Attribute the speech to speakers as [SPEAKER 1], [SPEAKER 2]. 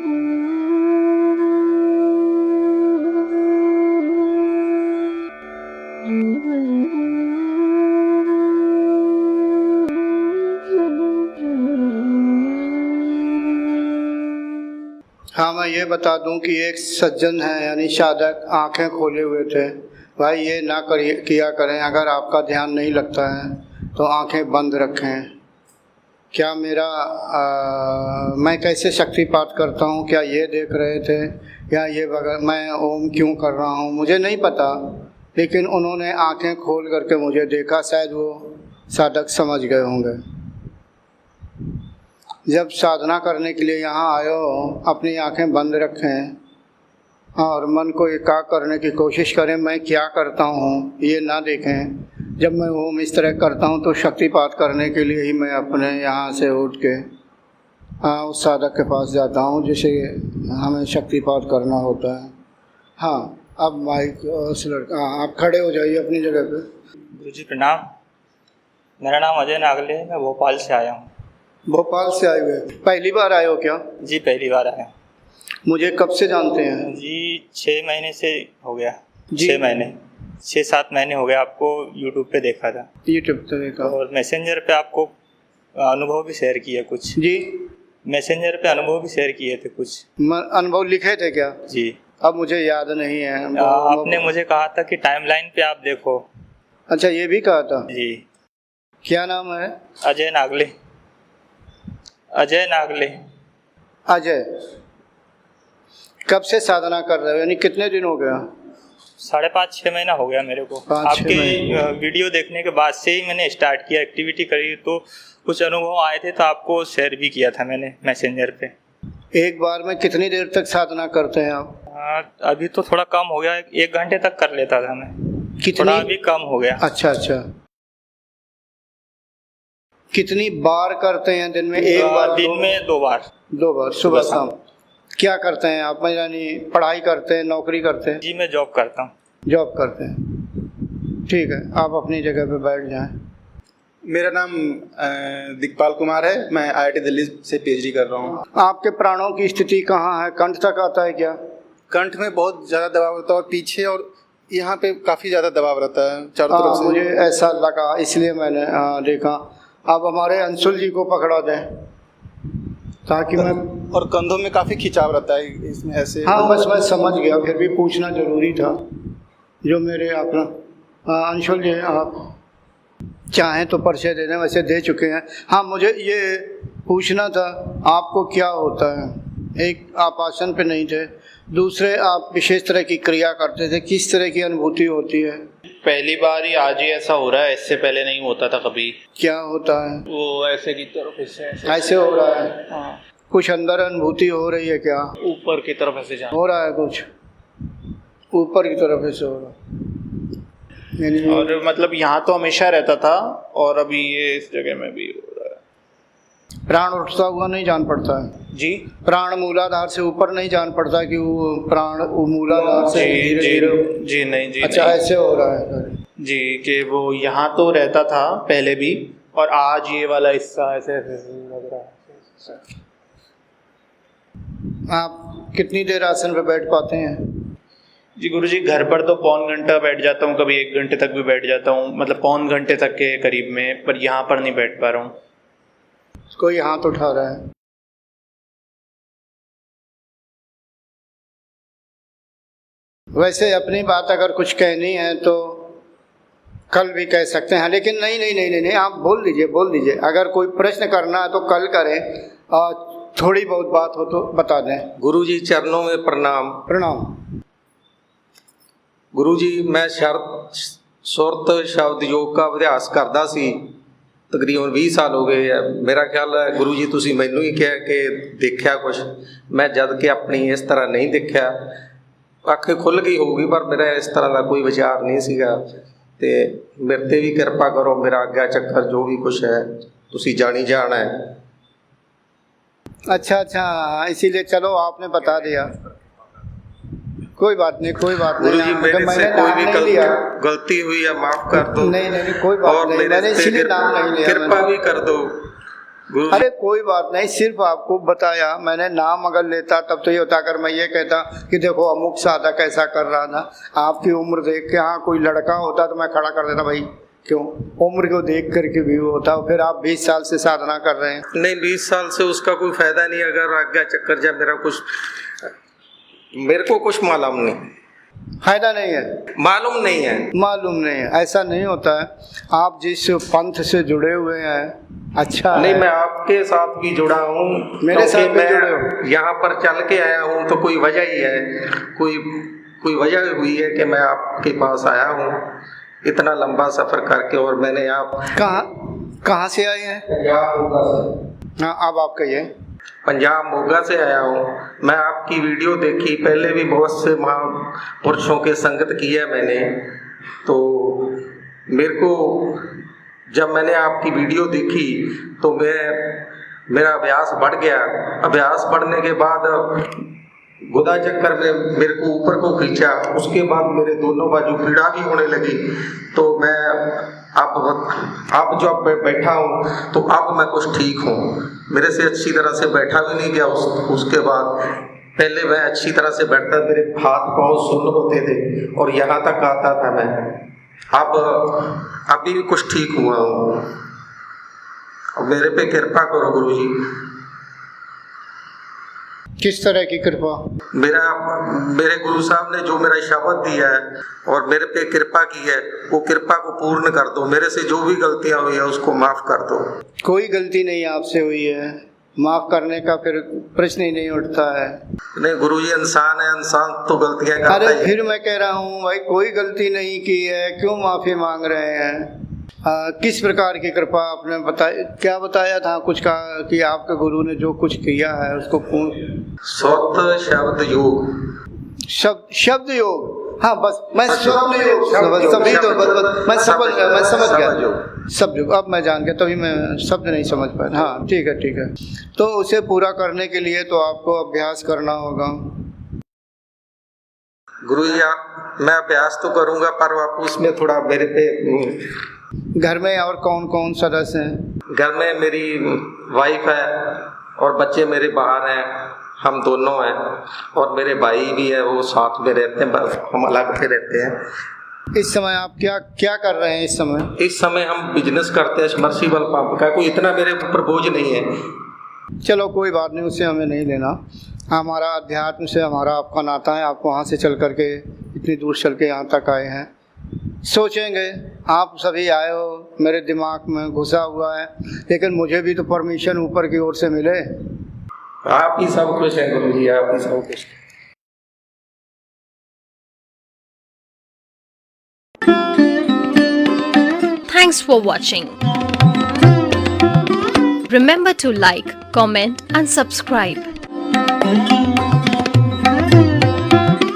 [SPEAKER 1] हाँ, मैं ये बता दूं कि एक सज्जन है यानी साधक आंखें खोले हुए थे। भाई ये ना करिए किया करें, अगर आपका ध्यान नहीं लगता है तो आंखें बंद रखें। क्या मेरा मैं कैसे शक्तिपात करता हूँ, क्या ये देख रहे थे या ये बगैर मैं ओम क्यों कर रहा हूँ, मुझे नहीं पता, लेकिन उन्होंने आंखें खोल करके मुझे देखा। शायद वो साधक समझ गए होंगे। जब साधना करने के लिए यहाँ आए हो, अपनी आंखें बंद रखें और मन को एकाग्र करने की कोशिश करें। मैं क्या करता हूँ ये ना देखें। जब मैं ओम इस तरह करता हूँ तो शक्तिपात करने के लिए ही मैं अपने यहाँ से उठ के उस साधक के पास जाता हूँ जिसे हमें शक्तिपात करना होता है। हाँ, अब माइक उस लड़का, आप खड़े हो जाइए अपनी जगह पे।
[SPEAKER 2] गुरु जी प्रणाम। मेरा नाम अजय नागले है, मैं भोपाल से आया हूँ।
[SPEAKER 1] भोपाल से आए हुए, पहली बार आए हो क्या?
[SPEAKER 2] जी पहली बार आया।
[SPEAKER 1] मुझे कब से जानते हैं?
[SPEAKER 2] जी 6 महीने से हो गया।
[SPEAKER 1] 6
[SPEAKER 2] 7 महीने हो गए। आपको यूट्यूब पे देखा था।
[SPEAKER 1] यूट्यूब पे देखा
[SPEAKER 2] और मैसेंजर पे आपको अनुभव भी शेयर किया कुछ।
[SPEAKER 1] जी,
[SPEAKER 2] मैसेंजर पे अनुभव भी शेयर किए थे कुछ।
[SPEAKER 1] अनुभव लिखे थे क्या?
[SPEAKER 2] जी।
[SPEAKER 1] अब मुझे याद नहीं है।
[SPEAKER 2] आपने मुझे कहा था कि टाइमलाइन पे आप देखो।
[SPEAKER 1] अच्छा, ये भी कहा था?
[SPEAKER 2] जी।
[SPEAKER 1] क्या नाम है?
[SPEAKER 2] अजय नागले। अजय नागले।
[SPEAKER 1] अजय, कब से साधना कर रहे हो, यानी कितने दिन हो गया?
[SPEAKER 2] 5.5-6 महीना हो गया मेरे को। आपके वीडियो देखने के बाद से ही मैंने स्टार्ट किया, एक्टिविटी करी, तो कुछ अनुभव आए थे तो आपको शेयर भी किया था मैंने मैसेंजर पे।
[SPEAKER 1] एक बार में कितनी देर तक साधना करते हैं आप?
[SPEAKER 2] अभी तो थोड़ा कम हो गया, 1 घंटे तक कर लेता था मैं।
[SPEAKER 1] कितनी?
[SPEAKER 2] थोड़ा अभी कम हो गया।
[SPEAKER 1] अच्छा अच्छा। कितनी बार करते हैं दिन में? एक बार?
[SPEAKER 2] दिन में 2 बार।
[SPEAKER 1] 2 बार, सुबह शाम। क्या करते हैं आप, यानी पढ़ाई करते हैं, नौकरी करते हैं?
[SPEAKER 2] जी मैं जॉब करता हूँ।
[SPEAKER 1] जॉब करते हैं, ठीक है। आप अपनी जगह पे बैठ जाएं।
[SPEAKER 3] मेरा नाम दिक्पाल कुमार है, मैं IIT दिल्ली से PhD कर रहा हूँ।
[SPEAKER 1] आपके प्राणों की स्थिति कहाँ है? कंठ तक आता है क्या?
[SPEAKER 3] कंठ में बहुत ज़्यादा दबाव रहता है और पीछे और यहाँ पे काफ़ी ज़्यादा दबाव रहता है चारों तरफ से।
[SPEAKER 1] मुझे ऐसा लगा, इसलिए मैंने देखा। आप हमारे अंशुल जी को पकड़ा दें ताकि मैं।
[SPEAKER 3] और कंधों में काफ़ी खिंचाव रहता है इसमें ऐसे।
[SPEAKER 1] हाँ, बस मैं समझ गया, फिर भी पूछना जरूरी था। जो मेरे अपना अंशुल जी, आप चाहें तो परिचय दे दें, वैसे दे चुके हैं। हाँ, मुझे ये पूछना था, आपको क्या होता है? एक आप आसन पे नहीं थे, दूसरे आप विशेष तरह की क्रिया करते थे, किस तरह की अनुभूति होती है?
[SPEAKER 4] पहली बार ही आज ही ऐसा हो रहा है, इससे पहले नहीं होता था कभी।
[SPEAKER 1] क्या होता है?
[SPEAKER 4] वो ऐसे की तरफ
[SPEAKER 1] ऐसे हो रहा है?
[SPEAKER 4] हाँ।
[SPEAKER 1] कुछ अंदर अनुभूति हो रही है क्या?
[SPEAKER 4] ऊपर की तरफ ऐसे
[SPEAKER 1] हो रहा है, कुछ ऊपर की तरफ ऐसे हो रहा है।
[SPEAKER 4] और मतलब यहाँ तो हमेशा रहता था और अभी ये इस जगह में भी हो रहा है।
[SPEAKER 1] प्राण उठता हुआ नहीं जान पड़ता है?
[SPEAKER 4] जी।
[SPEAKER 1] प्राण मूलाधार से ऊपर नहीं जान पड़ता कि वो प्राण मूलाधार से धीरे-धीरे?
[SPEAKER 4] जी नहीं जी।
[SPEAKER 1] अच्छा, ऐसे हो रहा है
[SPEAKER 4] जी, कि वो यहाँ तो रहता था पहले भी, और आज ये वाला हिस्सा ऐसे लग रहा है।
[SPEAKER 1] आप कितनी देर आसन पे बैठ पाते हैं?
[SPEAKER 4] जी गुरुजी, घर पर तो 1.25 घंटा बैठ जाता हूँ, कभी 1 घंटे तक भी बैठ जाता हूँ, मतलब 1.25 घंटे तक के करीब में, पर यहाँ पर नहीं बैठ पा रहा हूँ।
[SPEAKER 1] कोई हाथ उठा रहा है? वैसे अपनी बात अगर कुछ कहनी है तो कल भी कह सकते हैं, लेकिन नहीं, आप बोल दीजिए। अगर कोई प्रश्न करना है तो कल करें, और थोड़ी बहुत बात हो तो बता दें।
[SPEAKER 5] गुरुजी चरणों में प्रणाम।
[SPEAKER 1] प्रणाम।
[SPEAKER 5] गुरुजी, मैं सुरत शब्द योग का अभ्यास करता सी, तकरीबन 20 साल हो गए है। मेरा ख्याल है गुरुजी तुसी मैनू ही कह के देखा कुछ, मैं जद के अपनी इस तरह नहीं देखा। अख खुल गई होगी पर मेरा इस तरह का कोई विचार नहीं सीगा, ते मेरे ते भी कृपा करो, मेरा आज्ञा चक्कर जो भी कुछ है तुसी जानी जाना है।
[SPEAKER 1] अच्छा, इसीलिए चलो आपने बता दिया, कोई बात नहीं।
[SPEAKER 5] गुरुजी, मेरे से कोई भी गलती हुई है माफ कर दो।
[SPEAKER 1] नहीं, कोई बात नहीं, मैंने इसीलिए नाम नहीं लिया।
[SPEAKER 5] कृपा भी कर दो। गुरु
[SPEAKER 1] अरे कोई बात नहीं, सिर्फ आपको बताया मैंने। नाम अगर लेता तब तो ये होता, अगर मैं ये कहता कि देखो अमुक साधक ऐसा कर रहा था, आपकी उम्र देख के, हाँ कोई लड़का होता तो मैं खड़ा कर देता, भाई क्यों, उम्र को देख करके भी वो होता। फिर आप 20 साल से साधना कर रहे हैं।
[SPEAKER 5] नहीं, 20 साल से उसका कोई फायदा नहीं। अगर आज्ञा चक्कर जब मेरे को कुछ मालूम नहीं,
[SPEAKER 1] फायदा नहीं है,
[SPEAKER 5] मालूम नहीं है।
[SPEAKER 1] मालूम नहीं है, ऐसा नहीं होता है। आप जिस पंथ से जुड़े हुए हैं अच्छा
[SPEAKER 5] नहीं,
[SPEAKER 1] है।
[SPEAKER 5] मैं आपके साथ भी जुड़ा हूँ,
[SPEAKER 1] मेरे साथ भी
[SPEAKER 5] मैं
[SPEAKER 1] जुड़े हो।
[SPEAKER 5] यहाँ पर चल के आया हूँ तो कोई वजह ही है, कोई वजह हुई है कि मैं आपके पास आया हूँ इतना लंबा सफर करके। और मैंने
[SPEAKER 1] कहाँ से आए हैं?
[SPEAKER 5] पंजाब मोगा से।
[SPEAKER 1] हाँ, अब आप कहिए।
[SPEAKER 5] पंजाब मोगा से आया हूँ। मैं आपकी वीडियो देखी, पहले भी बहुत से महापुरुषों के संगत की है मैंने। तो मेरे को जब मैंने आपकी वीडियो देखी तो मेरा अभ्यास बढ़ गया। अभ्यास बढ़ने के बाद गुदा चक्कर में मेरे को ऊपर को खींचा, उसके बाद मेरे दोनों बाजू पीड़ा भी होने लगी। तो मैं अब जो बैठा हूँ तो अब मैं कुछ ठीक हूँ। मेरे से अच्छी तरह से बैठा भी नहीं गया। उसके बाद पहले मैं अच्छी तरह से बैठता, मेरे हाथ पाँव सुन्न होते थे और यहाँ तक आता था मैं। अब अभी भी कुछ ठीक हुआ हूँ। अब मेरे पे कृपा करो गुरुजी।
[SPEAKER 1] किस तरह की कृपा?
[SPEAKER 5] मेरे गुरु साहब ने जो मेरा शब्द दिया है और मेरे पे कृपा की है, वो कृपा को पूर्ण कर दो। मेरे से जो भी गलतियां हुई है उसको माफ कर दो।
[SPEAKER 1] कोई गलती नहीं आपसे हुई है, माफ करने का फिर प्रश्न ही नहीं उठता है।
[SPEAKER 5] नहीं गुरुजी, इंसान है, इंसान तो गलतियां करता
[SPEAKER 1] अरे
[SPEAKER 5] ही है।
[SPEAKER 1] फिर मैं कह रहा हूँ भाई, कोई गलती नहीं की है, क्यों माफी मांग रहे हैं? किस प्रकार की कृपा आपने क्या बताया था कुछ का कि आपके गुरु ने जो कुछ किया है उसको पूर्ण
[SPEAKER 5] स्वत शब्द योग,
[SPEAKER 1] शब्द योग। हाँ बस मैं स्वप्न योग सभी तो मैं समझ गया शब्द योग। अब मैं जान गया, तभी मैं शब्द नहीं समझ पाया। हाँ ठीक है। तो उसे पूरा करने के लिए तो आपको अभ्यास करना होगा।
[SPEAKER 5] गुरुजी मैं अभ्यास तो करूंगा, पर आप उसमें थोड़ा मेरे पे।
[SPEAKER 1] घर में और कौन कौन सदस्य हैं?
[SPEAKER 5] घर में मेरी वाइफ है और बच्चे मेरे बाहर हैं, हम दोनों हैं। और मेरे भाई भी है, वो साथ में रहते हैं, हम अलग पे रहते हैं।
[SPEAKER 1] इस समय आप क्या कर रहे हैं? इस समय
[SPEAKER 5] हम बिजनेस करते हैं, सबमर्सिबल पंप का। कोई इतना मेरे ऊपर बोझ नहीं है।
[SPEAKER 1] चलो कोई बात नहीं, उससे हमें नहीं लेना। हमारा अध्यात्म से हमारा आपका नाता है। आप वहाँ से चल करके इतनी दूर चल के यहाँ तक आए हैं। सोचेंगे आप सभी आए हो, मेरे दिमाग में घुसा हुआ है, लेकिन मुझे भी तो परमिशन ऊपर की ओर से मिले।
[SPEAKER 5] आप ही सब कुछ हैं गुरुजी, आप ही सब कुछ।
[SPEAKER 6] Thanks for watching. Remember to like, comment and subscribe.